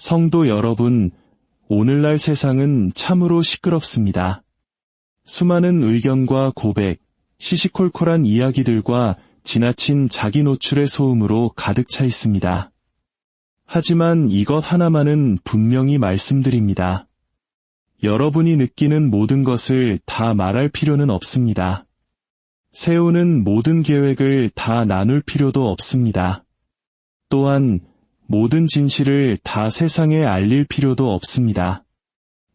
성도 여러분, 오늘날 세상은 참으로 시끄럽습니다. 수많은 의견과 고백, 시시콜콜한 이야기들과 지나친 자기 노출의 소음으로 가득 차 있습니다. 하지만 이것 하나만은 분명히 말씀드립니다. 여러분이 느끼는 모든 것을 다 말할 필요는 없습니다. 세우는 모든 계획을 다 나눌 필요도 없습니다. 또한 모든 진실을 다 세상에 알릴 필요도 없습니다.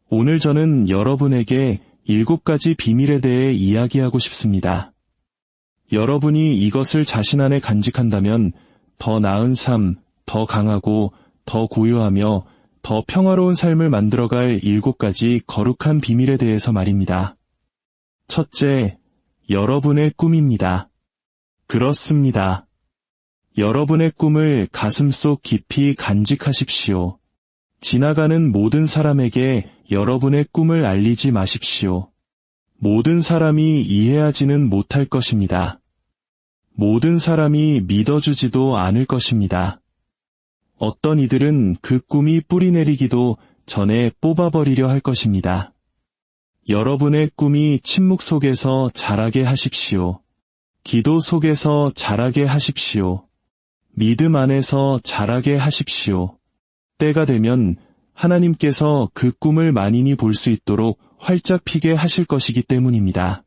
오늘 저는 여러분에게 7가지 비밀에 대해 이야기하고 싶습니다. 여러분이 이것을 자신 안에 간직한다면 더 나은 삶, 더 강하고 더 고요하며 더 평화로운 삶을 만들어갈 7가지 거룩한 비밀에 대해서 말입니다. 첫째, 여러분의 꿈입니다. 그렇습니다. 여러분의 꿈을 가슴속 깊이 간직하십시오. 지나가는 모든 사람에게 여러분의 꿈을 알리지 마십시오. 모든 사람이 이해하지는 못할 것입니다. 모든 사람이 믿어주지도 않을 것입니다. 어떤 이들은 그 꿈이 뿌리내리기도 전에 뽑아버리려 할 것입니다. 여러분의 꿈이 침묵 속에서 자라게 하십시오. 기도 속에서 자라게 하십시오. 믿음 안에서 자라게 하십시오. 때가 되면 하나님께서 그 꿈을 만인이 볼 수 있도록 활짝 피게 하실 것이기 때문입니다.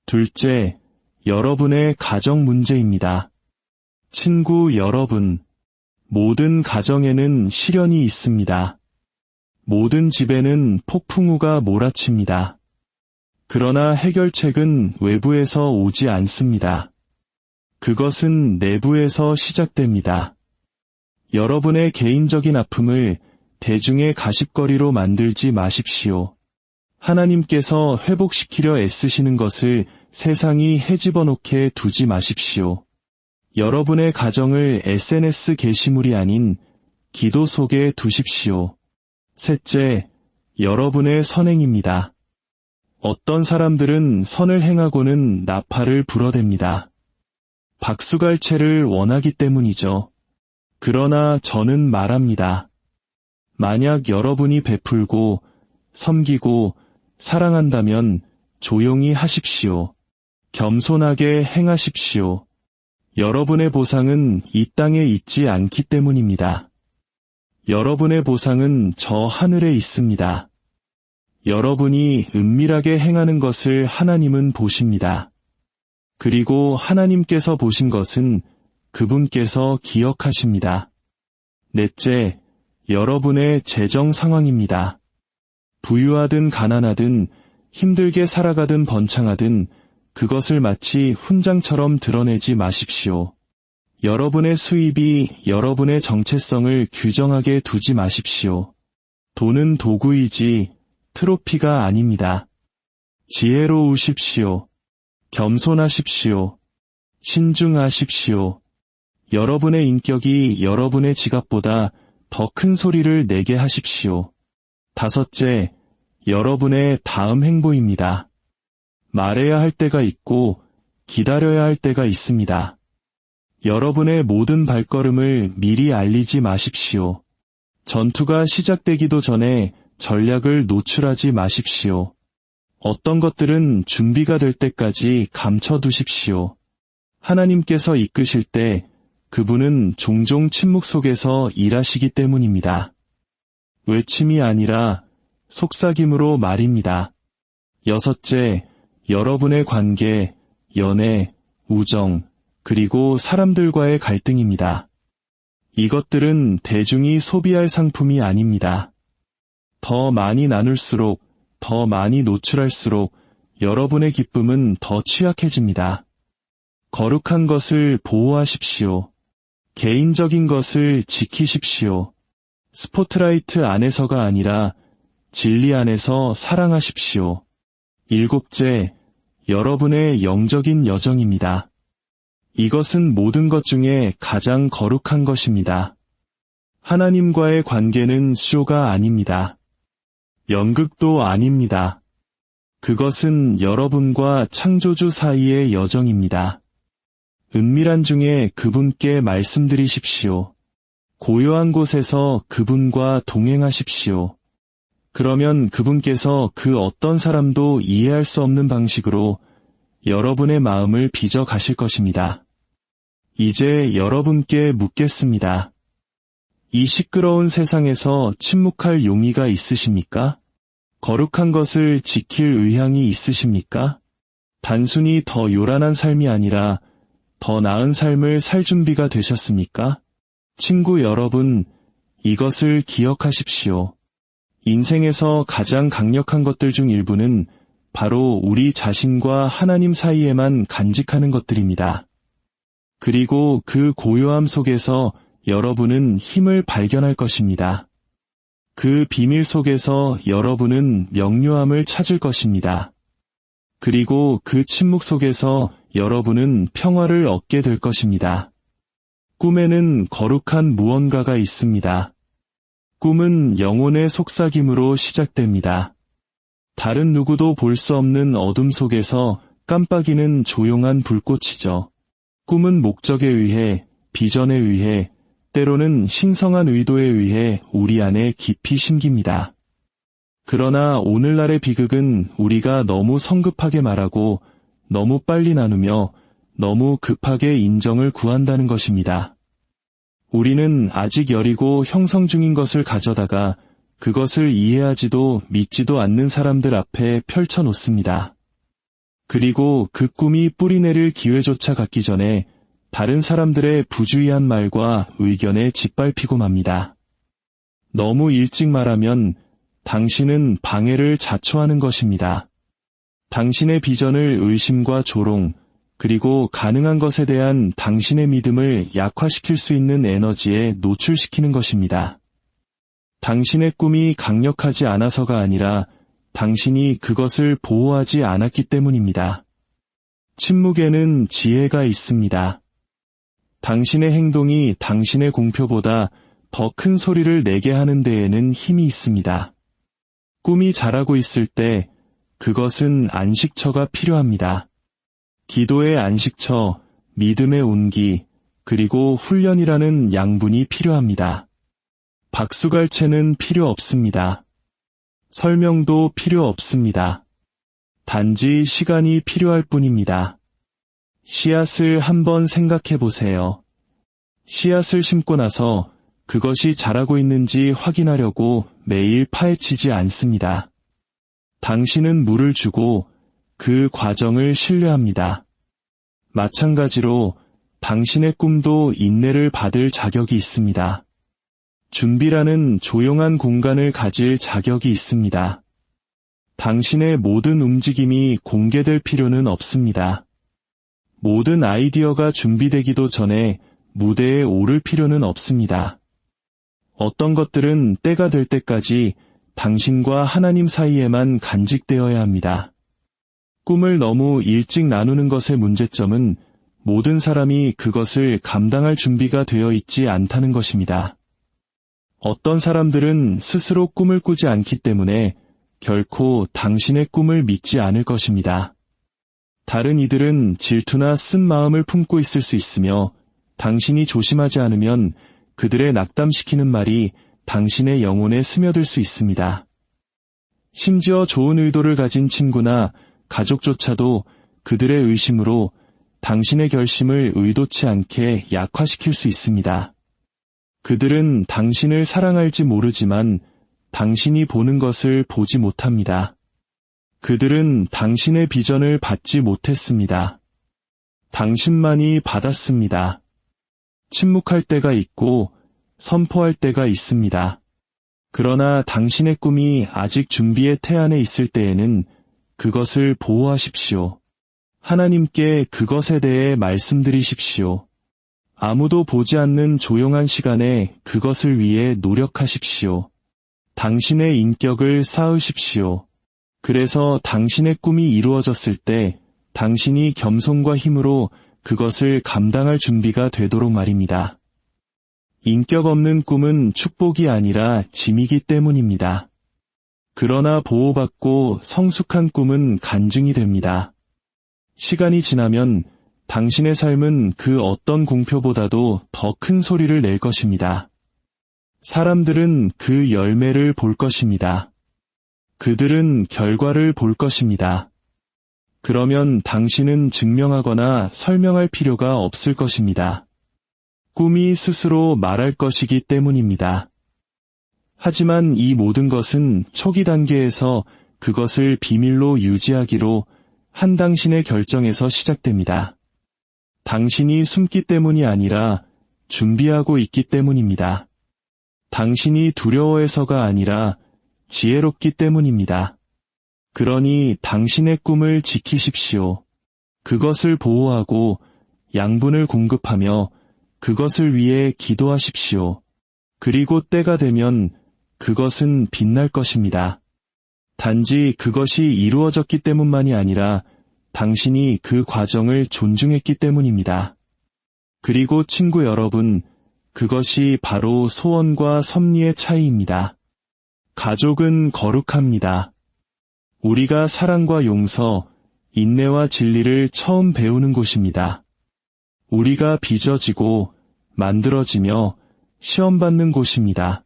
둘째, 여러분의 가정 문제입니다. 친구 여러분, 모든 가정에는 시련이 있습니다. 모든 집에는 폭풍우가 몰아칩니다. 그러나 해결책은 외부에서 오지 않습니다. 그것은 내부에서 시작됩니다. 여러분의 개인적인 아픔을 대중의 가십거리로 만들지 마십시오. 하나님께서 회복시키려 애쓰시는 것을 세상이 헤집어 놓게 두지 마십시오. 여러분의 가정을 SNS 게시물이 아닌 기도 속에 두십시오. 셋째, 여러분의 선행입니다. 어떤 사람들은 선을 행하고는 나팔을 불어댑니다. 박수갈채를 원하기 때문이죠. 그러나 저는 말합니다. 만약 여러분이 베풀고 섬기고 사랑한다면 조용히 하십시오. 겸손하게 행하십시오. 여러분의 보상은 이 땅에 있지 않기 때문입니다. 여러분의 보상은 저 하늘에 있습니다. 여러분이 은밀하게 행하는 것을 하나님은 보십니다. 그리고 하나님께서 보신 것은 그분께서 기억하십니다. 넷째, 여러분의 재정 상황입니다. 부유하든 가난하든 힘들게 살아가든 번창하든 그것을 마치 훈장처럼 드러내지 마십시오. 여러분의 수입이 여러분의 정체성을 규정하게 두지 마십시오. 돈은 도구이지 트로피가 아닙니다. 지혜로우십시오. 겸손하십시오. 신중하십시오. 여러분의 인격이 여러분의 지갑보다 더 큰 소리를 내게 하십시오. 다섯째, 여러분의 다음 행보입니다. 말해야 할 때가 있고 기다려야 할 때가 있습니다. 여러분의 모든 발걸음을 미리 알리지 마십시오. 전투가 시작되기도 전에 전략을 노출하지 마십시오. 어떤 것들은 준비가 될 때까지 감춰두십시오. 하나님께서 이끄실 때 그분은 종종 침묵 속에서 일하시기 때문입니다. 외침이 아니라 속삭임으로 말입니다. 여섯째, 여러분의 관계, 연애, 우정, 그리고 사람들과의 갈등입니다. 이것들은 대중이 소비할 상품이 아닙니다. 더 많이 나눌수록, 더 많이 노출할수록 여러분의 기쁨은 더 취약해집니다. 거룩한 것을 보호하십시오. 개인적인 것을 지키십시오. 스포트라이트 안에서가 아니라 진리 안에서 사랑하십시오. 일곱째, 여러분의 영적인 여정입니다. 이것은 모든 것 중에 가장 거룩한 것입니다. 하나님과의 관계는 쇼가 아닙니다. 연극도 아닙니다. 그것은 여러분과 창조주 사이의 여정입니다. 은밀한 중에 그분께 말씀드리십시오. 고요한 곳에서 그분과 동행하십시오. 그러면 그분께서 그 어떤 사람도 이해할 수 없는 방식으로 여러분의 마음을 빚어 가실 것입니다. 이제 여러분께 묻겠습니다. 이 시끄러운 세상에서 침묵할 용의가 있으십니까? 거룩한 것을 지킬 의향이 있으십니까? 단순히 더 요란한 삶이 아니라 더 나은 삶을 살 준비가 되셨습니까? 친구 여러분, 이것을 기억하십시오. 인생에서 가장 강력한 것들 중 일부는 바로 우리 자신과 하나님 사이에만 간직하는 것들입니다. 그리고 그 고요함 속에서 여러분은 힘을 발견할 것입니다. 그 비밀 속에서 여러분은 명료함을 찾을 것입니다. 그리고 그 침묵 속에서 여러분은 평화를 얻게 될 것입니다. 꿈에는 거룩한 무언가가 있습니다. 꿈은 영혼의 속삭임으로 시작됩니다. 다른 누구도 볼 수 없는 어둠 속에서 깜빡이는 조용한 불꽃이죠. 꿈은 목적에 의해, 비전에 의해, 때로는 신성한 의도에 의해 우리 안에 깊이 심깁니다. 그러나 오늘날의 비극은 우리가 너무 성급하게 말하고 너무 빨리 나누며 너무 급하게 인정을 구한다는 것입니다. 우리는 아직 여리고 형성 중인 것을 가져다가 그것을 이해하지도 믿지도 않는 사람들 앞에 펼쳐놓습니다. 그리고 그 꿈이 뿌리내릴 기회조차 갖기 전에 다른 사람들의 부주의한 말과 의견에 짓밟히고 맙니다. 너무 일찍 말하면 당신은 방해를 자초하는 것입니다. 당신의 비전을 의심과 조롱, 그리고 가능한 것에 대한 당신의 믿음을 약화시킬 수 있는 에너지에 노출시키는 것입니다. 당신의 꿈이 강력하지 않아서가 아니라 당신이 그것을 보호하지 않았기 때문입니다. 침묵에는 지혜가 있습니다. 당신의 행동이 당신의 공표보다 더 큰 소리를 내게 하는 데에는 힘이 있습니다. 꿈이 자라고 있을 때 그것은 안식처가 필요합니다. 기도의 안식처, 믿음의 온기, 그리고 훈련이라는 양분이 필요합니다. 박수갈채는 필요 없습니다. 설명도 필요 없습니다. 단지 시간이 필요할 뿐입니다. 씨앗을 한번 생각해 보세요. 씨앗을 심고 나서 그것이 자라고 있는지 확인하려고 매일 파헤치지 않습니다. 당신은 물을 주고 그 과정을 신뢰합니다. 마찬가지로 당신의 꿈도 인내를 받을 자격이 있습니다. 준비라는 조용한 공간을 가질 자격이 있습니다. 당신의 모든 움직임이 공개될 필요는 없습니다. 모든 아이디어가 준비되기도 전에 무대에 오를 필요는 없습니다. 어떤 것들은 때가 될 때까지 당신과 하나님 사이에만 간직되어야 합니다. 꿈을 너무 일찍 나누는 것의 문제점은 모든 사람이 그것을 감당할 준비가 되어 있지 않다는 것입니다. 어떤 사람들은 스스로 꿈을 꾸지 않기 때문에 결코 당신의 꿈을 믿지 않을 것입니다. 다른 이들은 질투나 쓴 마음을 품고 있을 수 있으며 당신이 조심하지 않으면 그들의 낙담시키는 말이 당신의 영혼에 스며들 수 있습니다. 심지어 좋은 의도를 가진 친구나 가족조차도 그들의 의심으로 당신의 결심을 의도치 않게 약화시킬 수 있습니다. 그들은 당신을 사랑할지 모르지만 당신이 보는 것을 보지 못합니다. 그들은 당신의 비전을 받지 못했습니다. 당신만이 받았습니다. 침묵할 때가 있고 선포할 때가 있습니다. 그러나 당신의 꿈이 아직 준비의 태안에 있을 때에는 그것을 보호하십시오. 하나님께 그것에 대해 말씀드리십시오. 아무도 보지 않는 조용한 시간에 그것을 위해 노력하십시오. 당신의 인격을 쌓으십시오. 그래서 당신의 꿈이 이루어졌을 때 당신이 겸손과 힘으로 그것을 감당할 준비가 되도록 말입니다. 인격 없는 꿈은 축복이 아니라 짐이기 때문입니다. 그러나 보호받고 성숙한 꿈은 간증이 됩니다. 시간이 지나면 당신의 삶은 그 어떤 공표보다도 더 큰 소리를 낼 것입니다. 사람들은 그 열매를 볼 것입니다. 그들은 결과를 볼 것입니다. 그러면 당신은 증명하거나 설명할 필요가 없을 것입니다. 꿈이 스스로 말할 것이기 때문입니다. 하지만 이 모든 것은 초기 단계에서 그것을 비밀로 유지하기로 한 당신의 결정에서 시작됩니다. 당신이 숨기 때문이 아니라 준비하고 있기 때문입니다. 당신이 두려워해서가 아니라 지혜롭기 때문입니다. 그러니 당신의 꿈을 지키십시오. 그것을 보호하고 양분을 공급하며 그것을 위해 기도하십시오. 그리고 때가 되면 그것은 빛날 것입니다. 단지 그것이 이루어졌기 때문만이 아니라 당신이 그 과정을 존중했기 때문입니다. 그리고 친구 여러분, 그것이 바로 소원과 섭리의 차이입니다. 가족은 거룩합니다. 우리가 사랑과 용서, 인내와 진리를 처음 배우는 곳입니다. 우리가 빚어지고 만들어지며 시험받는 곳입니다.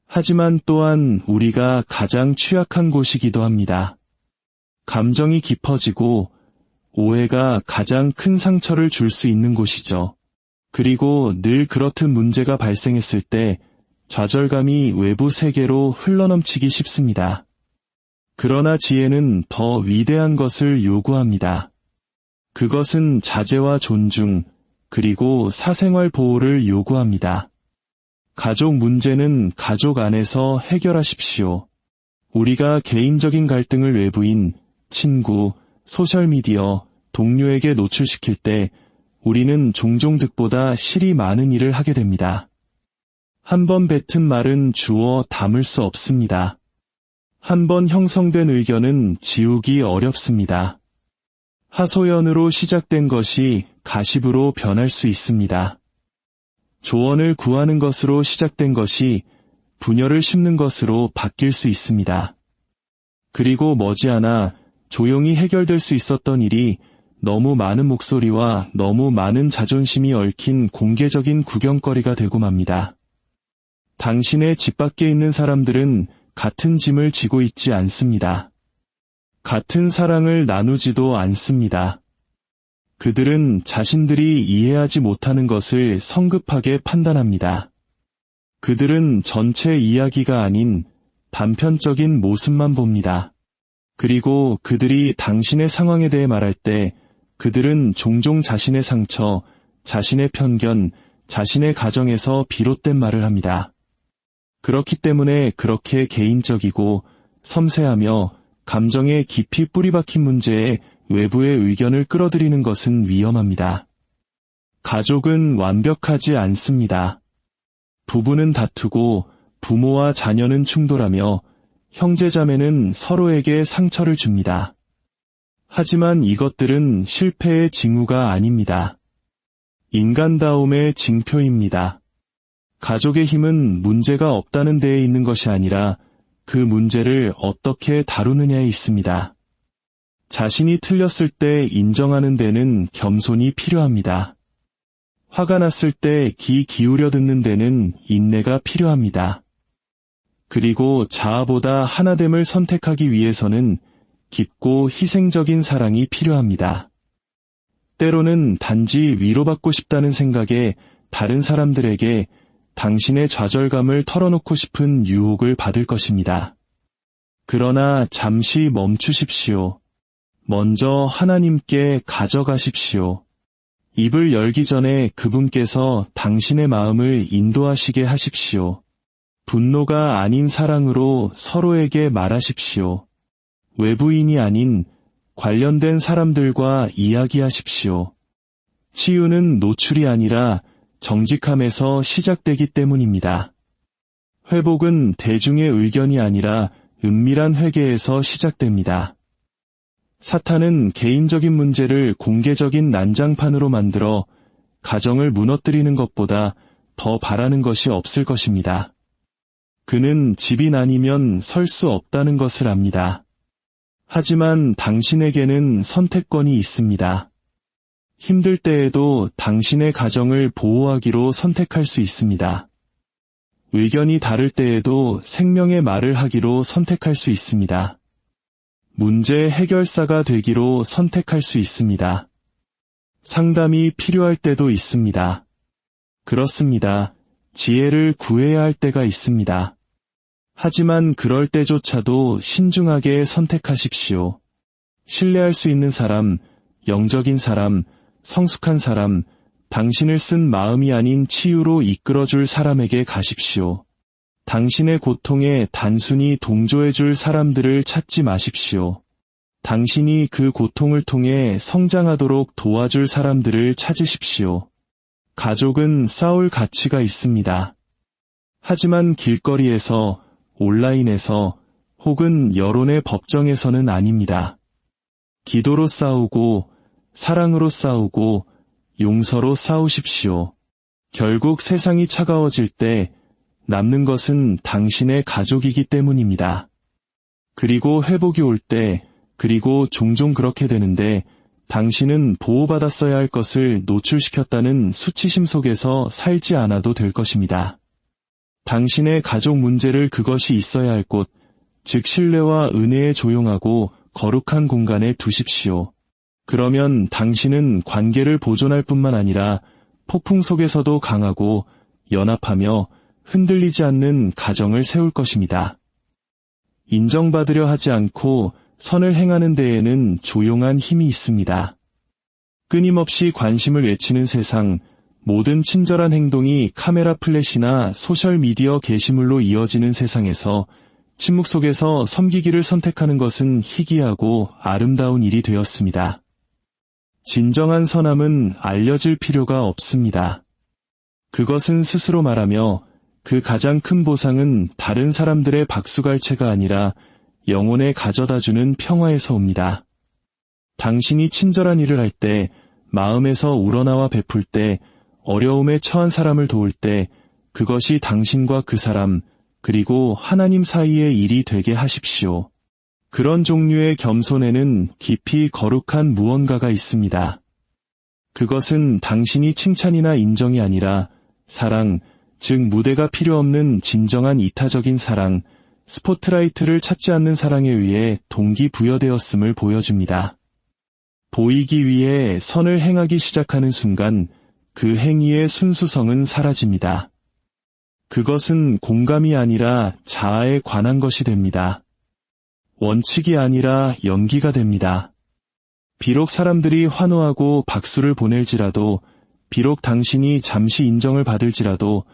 하지만 또한 우리가 가장 취약한 곳이기도 합니다. 감정이 깊어지고 오해가 가장 큰 상처를 줄 수 있는 곳이죠. 그리고 늘 그렇듯 문제가 발생했을 때 좌절감이 외부 세계로 흘러넘치기 쉽습니다. 그러나 지혜는 더 위대한 것을 요구합니다. 그것은 자제와 존중, 그리고 사생활 보호를 요구합니다. 가족 문제는 가족 안에서 해결하십시오. 우리가 개인적인 갈등을 외부인, 친구, 소셜미디어, 동료에게 노출시킬 때 우리는 종종 득보다 실이 많은 일을 하게 됩니다. 한 번 뱉은 말은 주워 담을 수 없습니다. 한 번 형성된 의견은 지우기 어렵습니다. 하소연으로 시작된 것이 가십으로 변할 수 있습니다. 조언을 구하는 것으로 시작된 것이 분열을 심는 것으로 바뀔 수 있습니다. 그리고 머지않아 조용히 해결될 수 있었던 일이 너무 많은 목소리와 너무 많은 자존심이 얽힌 공개적인 구경거리가 되고 맙니다. 당신의 집 밖에 있는 사람들은 같은 짐을 지고 있지 않습니다. 같은 사랑을 나누지도 않습니다. 그들은 자신들이 이해하지 못하는 것을 성급하게 판단합니다. 그들은 전체 이야기가 아닌 단편적인 모습만 봅니다. 그리고 그들이 당신의 상황에 대해 말할 때 그들은 종종 자신의 상처, 자신의 편견, 자신의 가정에서 비롯된 말을 합니다. 그렇기 때문에 그렇게 개인적이고 섬세하며 감정에 깊이 뿌리박힌 문제에 외부의 의견을 끌어들이는 것은 위험합니다. 가족은 완벽하지 않습니다. 부부는 다투고 부모와 자녀는 충돌하며 형제자매는 서로에게 상처를 줍니다. 하지만 이것들은 실패의 징후가 아닙니다. 인간다움의 징표입니다. 가족의 힘은 문제가 없다는 데에 있는 것이 아니라 그 문제를 어떻게 다루느냐에 있습니다. 자신이 틀렸을 때 인정하는 데는 겸손이 필요합니다. 화가 났을 때 귀 기울여 듣는 데는 인내가 필요합니다. 그리고 자아보다 하나됨을 선택하기 위해서는 깊고 희생적인 사랑이 필요합니다. 때로는 단지 위로받고 싶다는 생각에 다른 사람들에게 당신의 좌절감을 털어놓고 싶은 유혹을 받을 것입니다. 그러나 잠시 멈추십시오. 먼저 하나님께 가져가십시오. 입을 열기 전에 그분께서 당신의 마음을 인도하시게 하십시오. 분노가 아닌 사랑으로 서로에게 말하십시오. 외부인이 아닌 관련된 사람들과 이야기하십시오. 치유는 노출이 아니라 정직함에서 시작되기 때문입니다. 회복은 대중의 의견이 아니라 은밀한 회개에서 시작됩니다. 사탄은 개인적인 문제를 공개적인 난장판으로 만들어 가정을 무너뜨리는 것보다 더 바라는 것이 없을 것입니다. 그는 집이 나뉘면 설 수 없다는 것을 압니다. 하지만 당신에게는 선택권이 있습니다. 힘들 때에도 당신의 가정을 보호하기로 선택할 수 있습니다. 의견이 다를 때에도 생명의 말을 하기로 선택할 수 있습니다. 문제 해결사가 되기로 선택할 수 있습니다. 상담이 필요할 때도 있습니다. 그렇습니다. 지혜를 구해야 할 때가 있습니다. 하지만 그럴 때조차도 신중하게 선택하십시오. 신뢰할 수 있는 사람, 영적인 사람, 성숙한 사람, 당신을 쓴 마음이 아닌 치유로 이끌어줄 사람에게 가십시오. 당신의 고통에 단순히 동조해줄 사람들을 찾지 마십시오. 당신이 그 고통을 통해 성장하도록 도와줄 사람들을 찾으십시오. 가족은 싸울 가치가 있습니다. 하지만 길거리에서, 온라인에서, 혹은 여론의 법정에서는 아닙니다. 기도로 싸우고, 사랑으로 싸우고, 용서로 싸우십시오. 결국 세상이 차가워질 때 남는 것은 당신의 가족이기 때문입니다. 그리고 회복이 올 때, 그리고 종종 그렇게 되는데 당신은 보호받았어야 할 것을 노출시켰다는 수치심 속에서 살지 않아도 될 것입니다. 당신의 가족 문제를 그것이 있어야 할 곳, 즉 신뢰와 은혜의 조용하고 거룩한 공간에 두십시오. 그러면 당신은 관계를 보존할 뿐만 아니라 폭풍 속에서도 강하고 연합하며 흔들리지 않는 가정을 세울 것입니다. 인정받으려 하지 않고 선을 행하는 데에는 조용한 힘이 있습니다. 끊임없이 관심을 외치는 세상, 모든 친절한 행동이 카메라 플래시나 소셜미디어 게시물로 이어지는 세상에서 침묵 속에서 섬기기를 선택하는 것은 희귀하고 아름다운 일이 되었습니다. 진정한 선함은 알려질 필요가 없습니다. 그것은 스스로 말하며 그 가장 큰 보상은 다른 사람들의 박수갈채가 아니라 영혼에 가져다주는 평화에서 옵니다. 당신이 친절한 일을 할 때, 마음에서 우러나와 베풀 때, 어려움에 처한 사람을 도울 때, 그것이 당신과 그 사람, 그리고 하나님 사이의 일이 되게 하십시오. 그런 종류의 겸손에는 깊이 거룩한 무언가가 있습니다. 그것은 당신이 칭찬이나 인정이 아니라 사랑, 즉 무대가 필요 없는 진정한 이타적인 사랑, 스포트라이트를 찾지 않는 사랑에 의해 동기부여되었음을 보여줍니다. 보이기 위해 선을 행하기 시작하는 순간 그 행위의 순수성은 사라집니다. 그것은 공감이 아니라 자아에 관한 것이 됩니다. 원칙이 아니라 연기가 됩니다. 비록 사람들이 환호하고 박수를 보낼지라도, 비록 당신이 잠시 인정을 받을지라도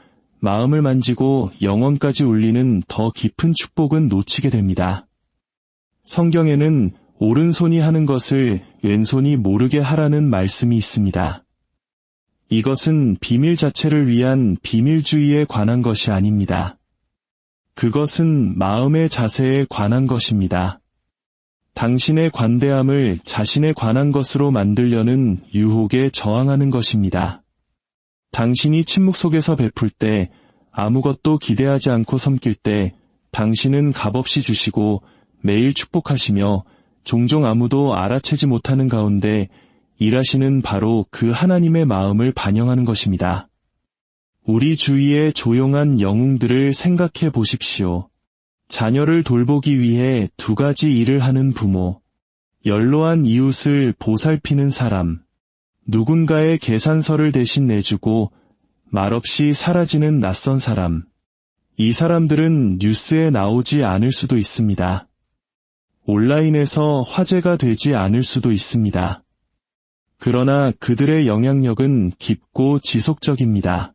마음을 만지고 영혼까지 울리는 더 깊은 축복은 놓치게 됩니다. 성경에는 오른손이 하는 것을 왼손이 모르게 하라는 말씀이 있습니다. 이것은 비밀 자체를 위한 비밀주의에 관한 것이 아닙니다. 그것은 마음의 자세에 관한 것입니다. 당신의 관대함을 자신에 관한 것으로 만들려는 유혹에 저항하는 것입니다. 당신이 침묵 속에서 베풀 때, 아무것도 기대하지 않고 섬길 때, 당신은 값없이 주시고 매일 축복하시며 종종 아무도 알아채지 못하는 가운데 일하시는 바로 그 하나님의 마음을 반영하는 것입니다. 우리 주위의 조용한 영웅들을 생각해 보십시오. 자녀를 돌보기 위해 두 가지 일을 하는 부모, 연로한 이웃을 보살피는 사람, 누군가의 계산서를 대신 내주고 말없이 사라지는 낯선 사람. 이 사람들은 뉴스에 나오지 않을 수도 있습니다. 온라인에서 화제가 되지 않을 수도 있습니다. 그러나 그들의 영향력은 깊고 지속적입니다.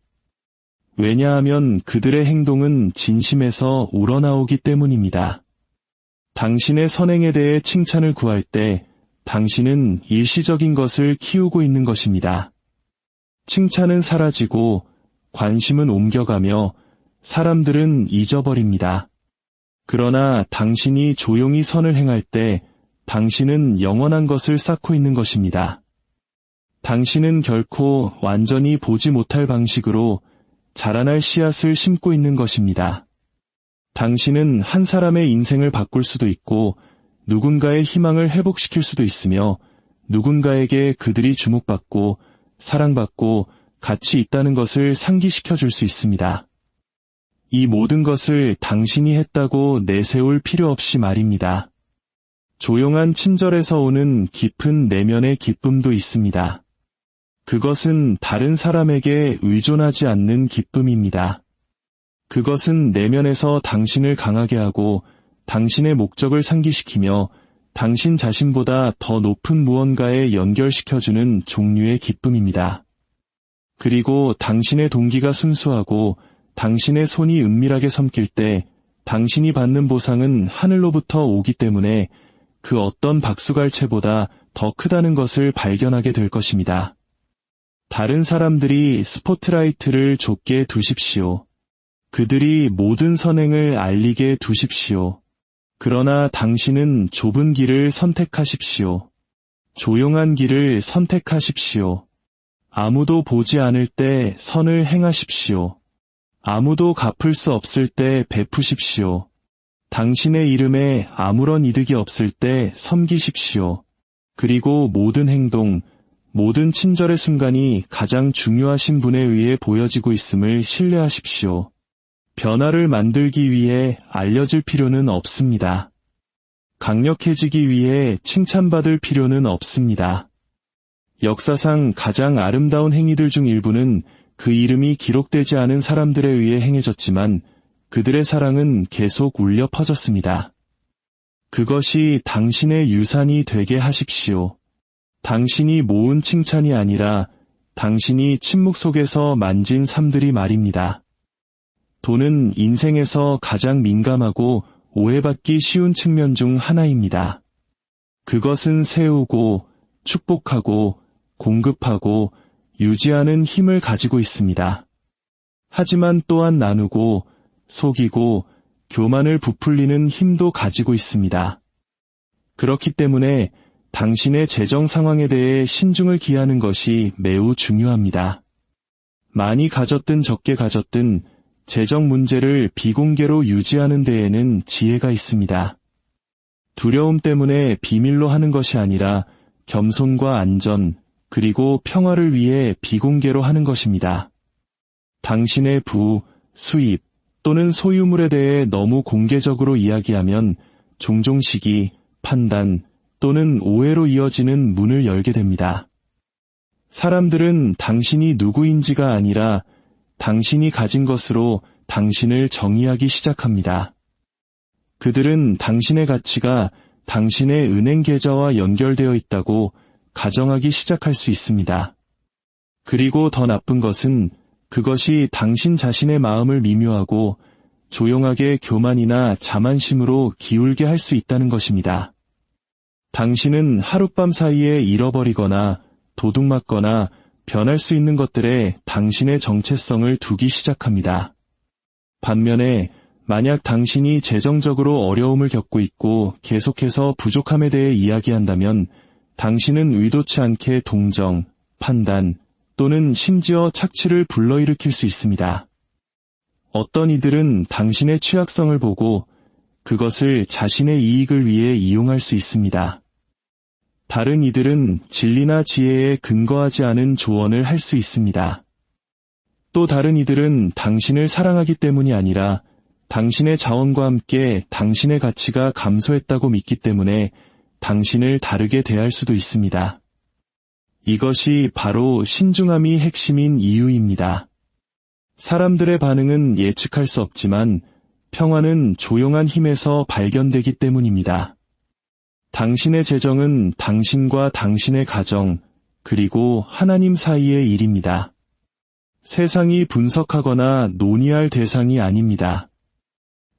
왜냐하면 그들의 행동은 진심에서 우러나오기 때문입니다. 당신의 선행에 대해 칭찬을 구할 때 당신은 일시적인 것을 키우고 있는 것입니다. 칭찬은 사라지고 관심은 옮겨가며 사람들은 잊어버립니다. 그러나 당신이 조용히 선을 행할 때 당신은 영원한 것을 쌓고 있는 것입니다. 당신은 결코 완전히 보지 못할 방식으로 자라날 씨앗을 심고 있는 것입니다. 당신은 한 사람의 인생을 바꿀 수도 있고 누군가의 희망을 회복시킬 수도 있으며 누군가에게 그들이 주목받고 사랑받고 가치 있다는 것을 상기시켜 줄 수 있습니다. 이 모든 것을 당신이 했다고 내세울 필요 없이 말입니다. 조용한 친절에서 오는 깊은 내면의 기쁨도 있습니다. 그것은 다른 사람에게 의존하지 않는 기쁨입니다. 그것은 내면에서 당신을 강하게 하고 당신의 목적을 상기시키며 당신 자신보다 더 높은 무언가에 연결시켜주는 종류의 기쁨입니다. 그리고 당신의 동기가 순수하고 당신의 손이 은밀하게 섬길 때 당신이 받는 보상은 하늘로부터 오기 때문에 그 어떤 박수갈채보다 더 크다는 것을 발견하게 될 것입니다. 다른 사람들이 스포트라이트를 좁게 두십시오. 그들이 모든 선행을 알리게 두십시오. 그러나 당신은 좁은 길을 선택하십시오. 조용한 길을 선택하십시오. 아무도 보지 않을 때 선을 행하십시오. 아무도 갚을 수 없을 때 베푸십시오. 당신의 이름에 아무런 이득이 없을 때 섬기십시오. 그리고 모든 행동, 모든 친절의 순간이 가장 중요하신 분에 의해 보여지고 있음을 신뢰하십시오. 변화를 만들기 위해 알려질 필요는 없습니다. 강력해지기 위해 칭찬받을 필요는 없습니다. 역사상 가장 아름다운 행위들 중 일부는 그 이름이 기록되지 않은 사람들에 의해 행해졌지만 그들의 사랑은 계속 울려 퍼졌습니다. 그것이 당신의 유산이 되게 하십시오. 당신이 모은 칭찬이 아니라 당신이 침묵 속에서 만진 삶들이 말입니다. 돈은 인생에서 가장 민감하고 오해받기 쉬운 측면 중 하나입니다. 그것은 세우고 축복하고 공급하고 유지하는 힘을 가지고 있습니다. 하지만 또한 나누고 속이고 교만을 부풀리는 힘도 가지고 있습니다. 그렇기 때문에 당신의 재정 상황에 대해 신중을 기하는 것이 매우 중요합니다. 많이 가졌든 적게 가졌든 재정 문제를 비공개로 유지하는 데에는 지혜가 있습니다. 두려움 때문에 비밀로 하는 것이 아니라 겸손과 안전, 그리고 평화를 위해 비공개로 하는 것입니다. 당신의 부, 수입 또는 소유물에 대해 너무 공개적으로 이야기하면 종종 시기, 판단 또는 오해로 이어지는 문을 열게 됩니다. 사람들은 당신이 누구인지가 아니라 당신이 가진 것으로 당신을 정의하기 시작합니다. 그들은 당신의 가치가 당신의 은행 계좌와 연결되어 있다고 가정하기 시작할 수 있습니다. 그리고 더 나쁜 것은 그것이 당신 자신의 마음을 미묘하고 조용하게 교만이나 자만심으로 기울게 할 수 있다는 것입니다. 당신은 하룻밤 사이에 잃어버리거나 도둑맞거나 변할 수 있는 것들에 당신의 정체성을 두기 시작합니다. 반면에 만약 당신이 재정적으로 어려움을 겪고 있고 계속해서 부족함에 대해 이야기한다면 당신은 의도치 않게 동정, 판단 또는 심지어 착취를 불러일으킬 수 있습니다. 어떤 이들은 당신의 취약성을 보고 그것을 자신의 이익을 위해 이용할 수 있습니다. 다른 이들은 진리나 지혜에 근거하지 않은 조언을 할 수 있습니다. 또 다른 이들은 당신을 사랑하기 때문이 아니라 당신의 자원과 함께 당신의 가치가 감소했다고 믿기 때문에 당신을 다르게 대할 수도 있습니다. 이것이 바로 신중함이 핵심인 이유입니다. 사람들의 반응은 예측할 수 없지만 평화는 조용한 힘에서 발견되기 때문입니다. 당신의 재정은 당신과 당신의 가정, 그리고 하나님 사이의 일입니다. 세상이 분석하거나 논의할 대상이 아닙니다.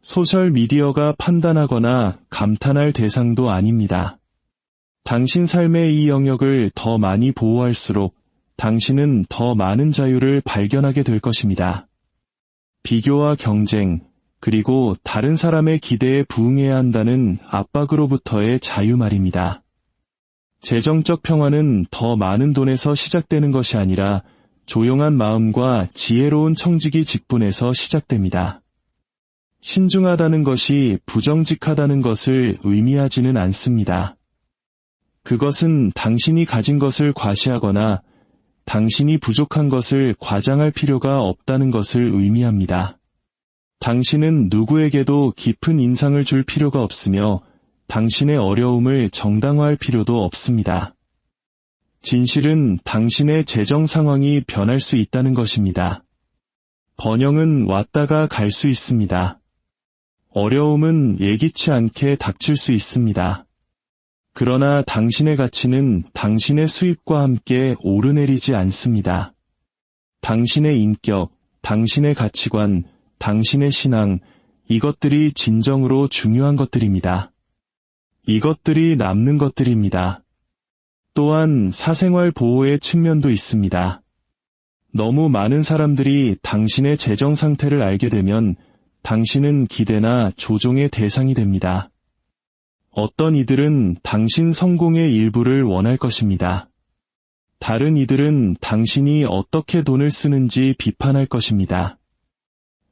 소셜미디어가 판단하거나 감탄할 대상도 아닙니다. 당신 삶의 이 영역을 더 많이 보호할수록 당신은 더 많은 자유를 발견하게 될 것입니다. 비교와 경쟁, 그리고 다른 사람의 기대에 부응해야 한다는 압박으로부터의 자유 말입니다. 재정적 평화는 더 많은 돈에서 시작되는 것이 아니라 조용한 마음과 지혜로운 청지기 직분에서 시작됩니다. 신중하다는 것이 부정직하다는 것을 의미하지는 않습니다. 그것은 당신이 가진 것을 과시하거나 당신이 부족한 것을 과장할 필요가 없다는 것을 의미합니다. 당신은 누구에게도 깊은 인상을 줄 필요가 없으며 당신의 어려움을 정당화할 필요도 없습니다. 진실은 당신의 재정 상황이 변할 수 있다는 것입니다. 번영은 왔다가 갈 수 있습니다. 어려움은 예기치 않게 닥칠 수 있습니다. 그러나 당신의 가치는 당신의 수입과 함께 오르내리지 않습니다. 당신의 인격, 당신의 가치관, 당신의 신앙, 이것들이 진정으로 중요한 것들입니다. 이것들이 남는 것들입니다. 또한 사생활 보호의 측면도 있습니다. 너무 많은 사람들이 당신의 재정 상태를 알게 되면 당신은 기대나 조종의 대상이 됩니다. 어떤 이들은 당신 성공의 일부를 원할 것입니다. 다른 이들은 당신이 어떻게 돈을 쓰는지 비판할 것입니다.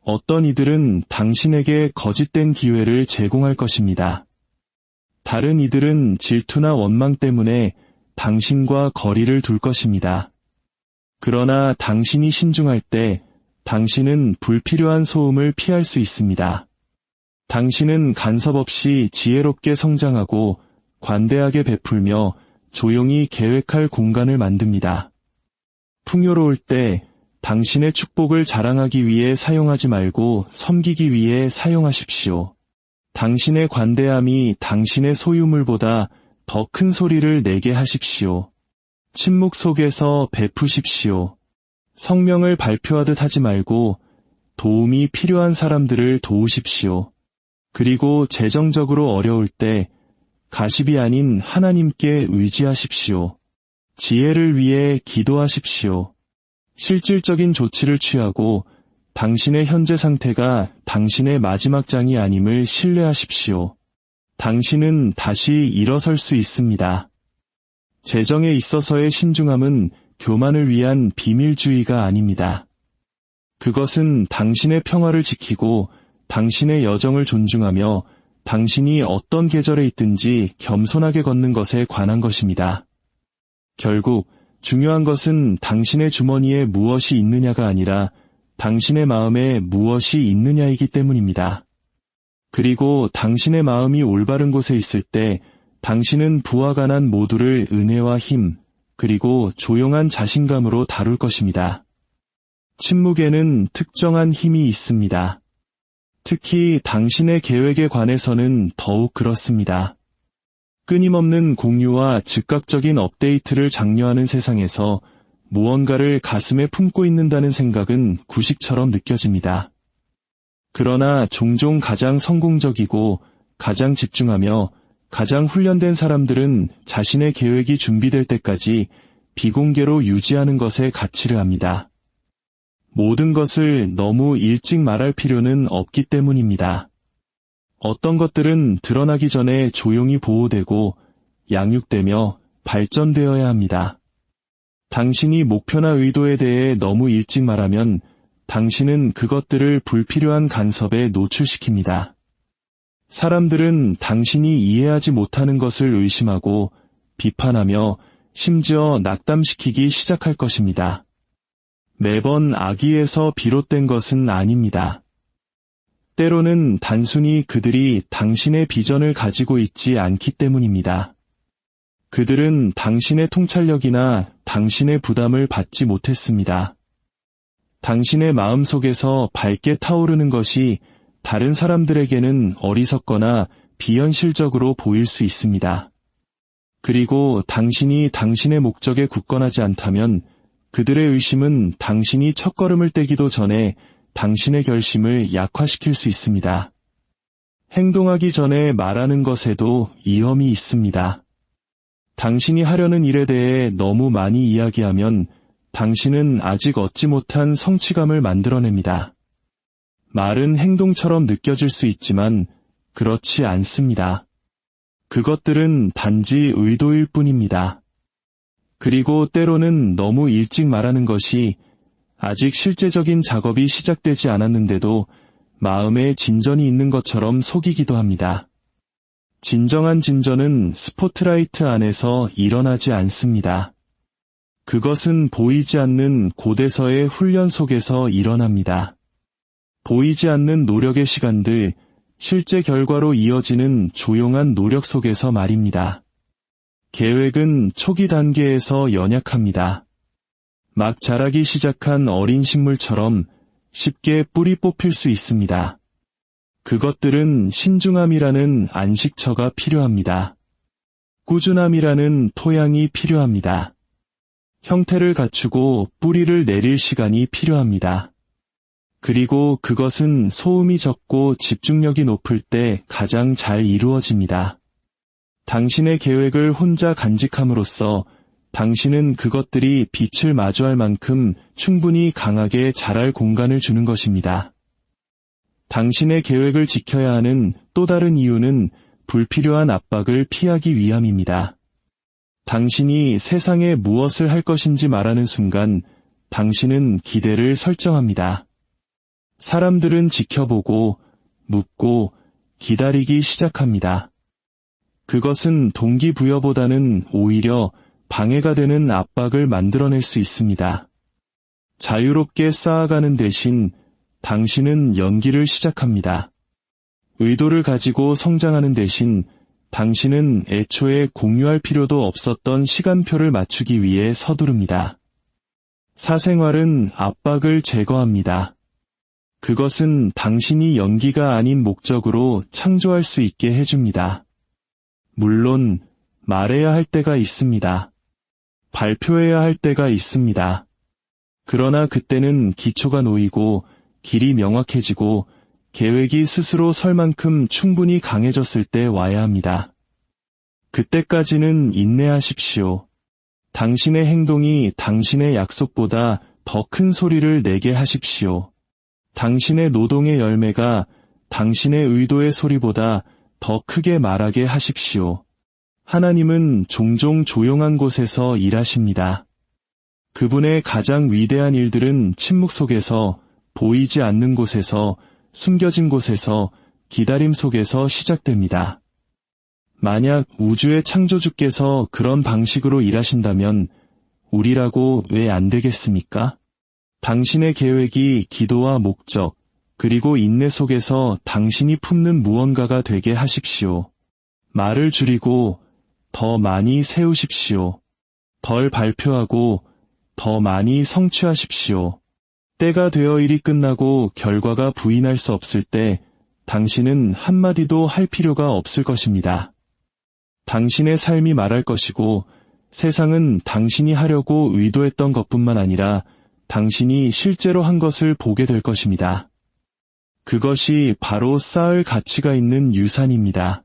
어떤 이들은 당신에게 거짓된 기회를 제공할 것입니다. 다른 이들은 질투나 원망 때문에 당신과 거리를 둘 것입니다. 그러나 당신이 신중할 때 당신은 불필요한 소음을 피할 수 있습니다. 당신은 간섭 없이 지혜롭게 성장하고 관대하게 베풀며 조용히 계획할 공간을 만듭니다. 풍요로울 때 당신의 축복을 자랑하기 위해 사용하지 말고 섬기기 위해 사용하십시오. 당신의 관대함이 당신의 소유물보다 더 큰 소리를 내게 하십시오. 침묵 속에서 베푸십시오. 성명을 발표하듯 하지 말고 도움이 필요한 사람들을 도우십시오. 그리고 재정적으로 어려울 때 가십이 아닌 하나님께 의지하십시오. 지혜를 위해 기도하십시오. 실질적인 조치를 취하고 당신의 현재 상태가 당신의 마지막 장이 아님을 신뢰하십시오. 당신은 다시 일어설 수 있습니다. 재정에 있어서의 신중함은 교만을 위한 비밀주의가 아닙니다. 그것은 당신의 평화를 지키고 당신의 여정을 존중하며 당신이 어떤 계절에 있든지 겸손하게 걷는 것에 관한 것입니다. 결국 중요한 것은 당신의 주머니에 무엇이 있느냐가 아니라 당신의 마음에 무엇이 있느냐이기 때문입니다. 그리고 당신의 마음이 올바른 곳에 있을 때 당신은 부와 가난 모두를 은혜와 힘, 그리고 조용한 자신감으로 다룰 것입니다. 침묵에는 특정한 힘이 있습니다. 특히 당신의 계획에 관해서는 더욱 그렇습니다. 끊임없는 공유와 즉각적인 업데이트를 장려하는 세상에서 무언가를 가슴에 품고 있는다는 생각은 구식처럼 느껴집니다. 그러나 종종 가장 성공적이고 가장 집중하며 가장 훈련된 사람들은 자신의 계획이 준비될 때까지 비공개로 유지하는 것에 가치를 합니다. 모든 것을 너무 일찍 말할 필요는 없기 때문입니다. 어떤 것들은 드러나기 전에 조용히 보호되고 양육되며 발전되어야 합니다. 당신이 목표나 의도에 대해 너무 일찍 말하면 당신은 그것들을 불필요한 간섭에 노출시킵니다. 사람들은 당신이 이해하지 못하는 것을 의심하고 비판하며 심지어 낙담시키기 시작할 것입니다. 매번 악의에서 비롯된 것은 아닙니다. 때로는 단순히 그들이 당신의 비전을 가지고 있지 않기 때문입니다. 그들은 당신의 통찰력이나 당신의 부담을 받지 못했습니다. 당신의 마음속에서 밝게 타오르는 것이 다른 사람들에게는 어리석거나 비현실적으로 보일 수 있습니다. 그리고 당신이 당신의 목적에 굳건하지 않다면 그들의 의심은 당신이 첫걸음을 떼기도 전에 당신의 결심을 약화시킬 수 있습니다. 행동하기 전에 말하는 것에도 위험이 있습니다. 당신이 하려는 일에 대해 너무 많이 이야기하면 당신은 아직 얻지 못한 성취감을 만들어냅니다. 말은 행동처럼 느껴질 수 있지만 그렇지 않습니다. 그것들은 단지 의도일 뿐입니다. 그리고 때로는 너무 일찍 말하는 것이 아직 실제적인 작업이 시작되지 않았는데도 마음에 진전이 있는 것처럼 속이기도 합니다. 진정한 진전은 스포트라이트 안에서 일어나지 않습니다. 그것은 보이지 않는 고대서의 훈련 속에서 일어납니다. 보이지 않는 노력의 시간들, 실제 결과로 이어지는 조용한 노력 속에서 말입니다. 계획은 초기 단계에서 연약합니다. 막 자라기 시작한 어린 식물처럼 쉽게 뿌리 뽑힐 수 있습니다. 그것들은 신중함이라는 안식처가 필요합니다. 꾸준함이라는 토양이 필요합니다. 형태를 갖추고 뿌리를 내릴 시간이 필요합니다. 그리고 그것은 소음이 적고 집중력이 높을 때 가장 잘 이루어집니다. 당신의 계획을 혼자 간직함으로써 당신은 그것들이 빛을 마주할 만큼 충분히 강하게 자랄 공간을 주는 것입니다. 당신의 계획을 지켜야 하는 또 다른 이유는 불필요한 압박을 피하기 위함입니다. 당신이 세상에 무엇을 할 것인지 말하는 순간 당신은 기대를 설정합니다. 사람들은 지켜보고, 묻고, 기다리기 시작합니다. 그것은 동기부여보다는 오히려 방해가 되는 압박을 만들어낼 수 있습니다. 자유롭게 쌓아가는 대신 당신은 연기를 시작합니다. 의도를 가지고 성장하는 대신 당신은 애초에 공유할 필요도 없었던 시간표를 맞추기 위해 서두릅니다. 사생활은 압박을 제거합니다. 그것은 당신이 연기가 아닌 목적으로 창조할 수 있게 해줍니다. 물론 말해야 할 때가 있습니다. 발표해야 할 때가 있습니다. 그러나 그때는 기초가 놓이고 길이 명확해지고 계획이 스스로 설 만큼 충분히 강해졌을 때 와야 합니다. 그때까지는 인내하십시오. 당신의 행동이 당신의 약속보다 더 큰 소리를 내게 하십시오. 당신의 노동의 열매가 당신의 의도의 소리보다 더 크게 말하게 하십시오. 하나님은 종종 조용한 곳에서 일하십니다. 그분의 가장 위대한 일들은 침묵 속에서, 보이지 않는 곳에서, 숨겨진 곳에서, 기다림 속에서 시작됩니다. 만약 우주의 창조주께서 그런 방식으로 일하신다면 우리라고 왜 안 되겠습니까? 당신의 계획이 기도와 목적, 그리고 인내 속에서 당신이 품는 무언가가 되게 하십시오. 말을 줄이고 더 많이 세우십시오. 덜 발표하고 더 많이 성취하십시오. 때가 되어 일이 끝나고 결과가 부인할 수 없을 때 당신은 한마디도 할 필요가 없을 것입니다. 당신의 삶이 말할 것이고 세상은 당신이 하려고 의도했던 것뿐만 아니라 당신이 실제로 한 것을 보게 될 것입니다. 그것이 바로 쌓을 가치가 있는 유산입니다.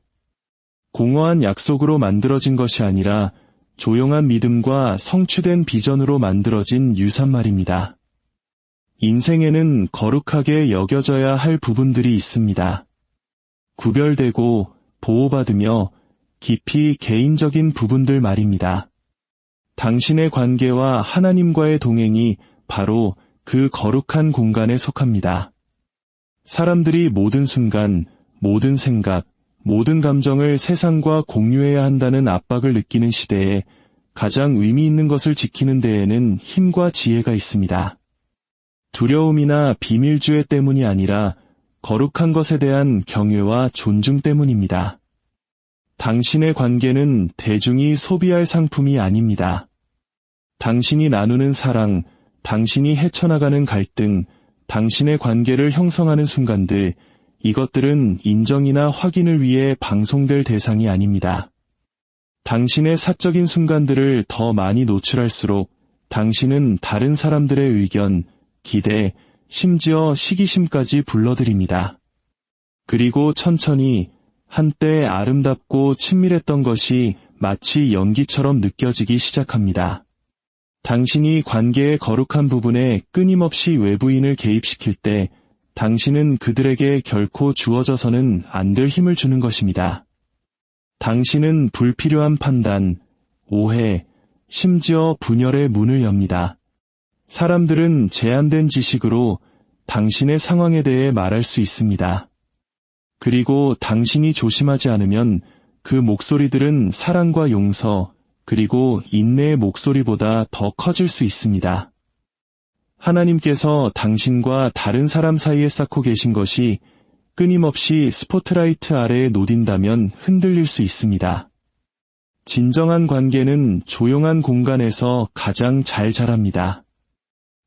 공허한 약속으로 만들어진 것이 아니라 조용한 믿음과 성취된 비전으로 만들어진 유산 말입니다. 인생에는 거룩하게 여겨져야 할 부분들이 있습니다. 구별되고 보호받으며 깊이 개인적인 부분들 말입니다. 당신의 관계와 하나님과의 동행이 바로 그 거룩한 공간에 속합니다. 사람들이 모든 순간, 모든 생각, 모든 감정을 세상과 공유해야 한다는 압박을 느끼는 시대에 가장 의미 있는 것을 지키는 데에는 힘과 지혜가 있습니다. 두려움이나 비밀주의 때문이 아니라 거룩한 것에 대한 경외와 존중 때문입니다. 당신의 관계는 대중이 소비할 상품이 아닙니다. 당신이 나누는 사랑, 당신이 헤쳐나가는 갈등, 당신의 관계를 형성하는 순간들, 이것들은 인정이나 확인을 위해 방송될 대상이 아닙니다. 당신의 사적인 순간들을 더 많이 노출할수록 당신은 다른 사람들의 의견, 기대, 심지어 시기심까지 불러들입니다. 그리고 천천히 한때 아름답고 친밀했던 것이 마치 연기처럼 느껴지기 시작합니다. 당신이 관계의 거룩한 부분에 끊임없이 외부인을 개입시킬 때 당신은 그들에게 결코 주어져서는 안 될 힘을 주는 것입니다. 당신은 불필요한 판단, 오해, 심지어 분열의 문을 엽니다. 사람들은 제한된 지식으로 당신의 상황에 대해 말할 수 있습니다. 그리고 당신이 조심하지 않으면 그 목소리들은 사랑과 용서, 그리고 인내의 목소리보다 더 커질 수 있습니다. 하나님께서 당신과 다른 사람 사이에 쌓고 계신 것이 끊임없이 스포트라이트 아래에 놓인다면 흔들릴 수 있습니다. 진정한 관계는 조용한 공간에서 가장 잘 자랍니다.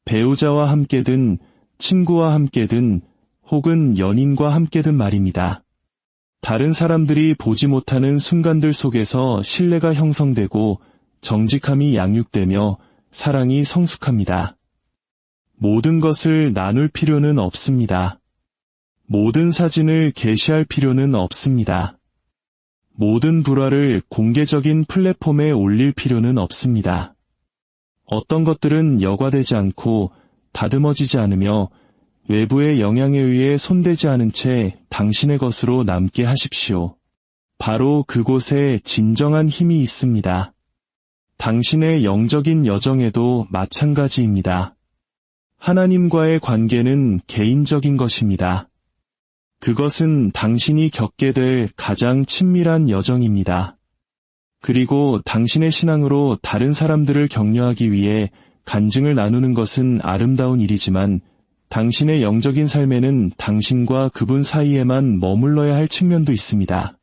배우자와 함께든 친구와 함께든 혹은 연인과 함께든 말입니다. 다른 사람들이 보지 못하는 순간들 속에서 신뢰가 형성되고 정직함이 양육되며 사랑이 성숙합니다. 모든 것을 나눌 필요는 없습니다. 모든 사진을 게시할 필요는 없습니다. 모든 불화를 공개적인 플랫폼에 올릴 필요는 없습니다. 어떤 것들은 여과되지 않고 다듬어지지 않으며 외부의 영향에 의해 손대지 않은 채 당신의 것으로 남게 하십시오. 바로 그곳에 진정한 힘이 있습니다. 당신의 영적인 여정에도 마찬가지입니다. 하나님과의 관계는 개인적인 것입니다. 그것은 당신이 겪게 될 가장 친밀한 여정입니다. 그리고 당신의 신앙으로 다른 사람들을 격려하기 위해 간증을 나누는 것은 아름다운 일이지만 당신의 영적인 삶에는 당신과 그분 사이에만 머물러야 할 측면도 있습니다.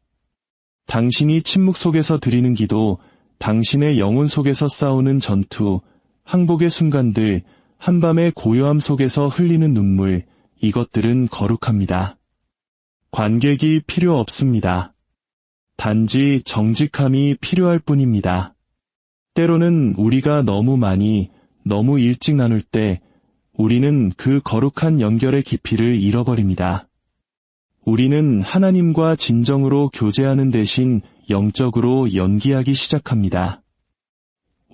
당신이 침묵 속에서 드리는 기도, 당신의 영혼 속에서 싸우는 전투, 항복의 순간들, 한밤의 고요함 속에서 흘리는 눈물, 이것들은 거룩합니다. 관객이 필요 없습니다. 단지 정직함이 필요할 뿐입니다. 때로는 우리가 너무 많이, 너무 일찍 나눌 때 우리는 그 거룩한 연결의 깊이를 잃어버립니다. 우리는 하나님과 진정으로 교제하는 대신 영적으로 연기하기 시작합니다.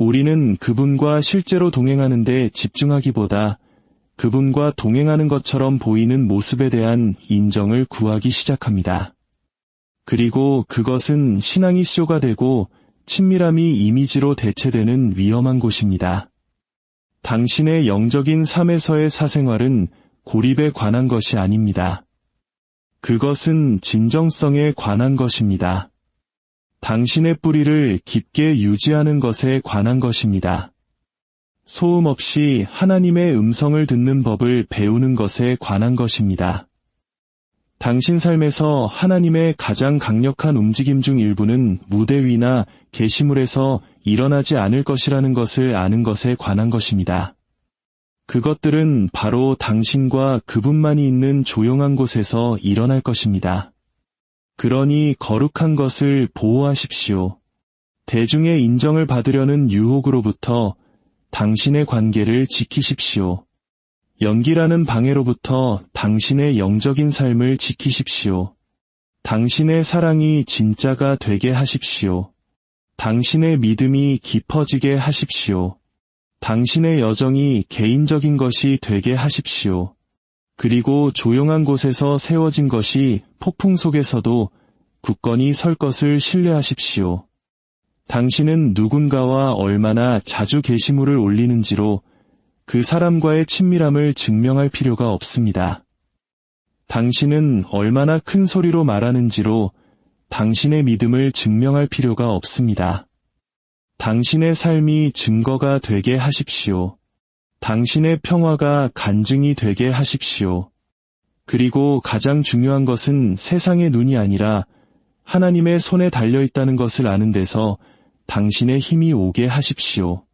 우리는 그분과 실제로 동행하는 데 집중하기보다 그분과 동행하는 것처럼 보이는 모습에 대한 인정을 구하기 시작합니다. 그리고 그것은 신앙이 쇼가 되고 친밀함이 이미지로 대체되는 위험한 곳입니다. 당신의 영적인 삶에서의 사생활은 고립에 관한 것이 아닙니다. 그것은 진정성에 관한 것입니다. 당신의 뿌리를 깊게 유지하는 것에 관한 것입니다. 소음 없이 하나님의 음성을 듣는 법을 배우는 것에 관한 것입니다. 당신 삶에서 하나님의 가장 강력한 움직임 중 일부는 무대 위나 게시물에서 일어나지 않을 것이라는 것을 아는 것에 관한 것입니다. 그것들은 바로 당신과 그분만이 있는 조용한 곳에서 일어날 것입니다. 그러니 거룩한 것을 보호하십시오. 대중의 인정을 받으려는 유혹으로부터 당신의 관계를 지키십시오. 연기라는 방해로부터 당신의 영적인 삶을 지키십시오. 당신의 사랑이 진짜가 되게 하십시오. 당신의 믿음이 깊어지게 하십시오. 당신의 여정이 개인적인 것이 되게 하십시오. 그리고 조용한 곳에서 세워진 것이 폭풍 속에서도 굳건히 설 것을 신뢰하십시오. 당신은 누군가와 얼마나 자주 게시물을 올리는지로 그 사람과의 친밀함을 증명할 필요가 없습니다. 당신은 얼마나 큰 소리로 말하는지로 당신의 믿음을 증명할 필요가 없습니다. 당신의 삶이 증거가 되게 하십시오. 당신의 평화가 간증이 되게 하십시오. 그리고 가장 중요한 것은 세상의 눈이 아니라 하나님의 손에 달려있다는 것을 아는 데서 당신의 힘이 오게 하십시오.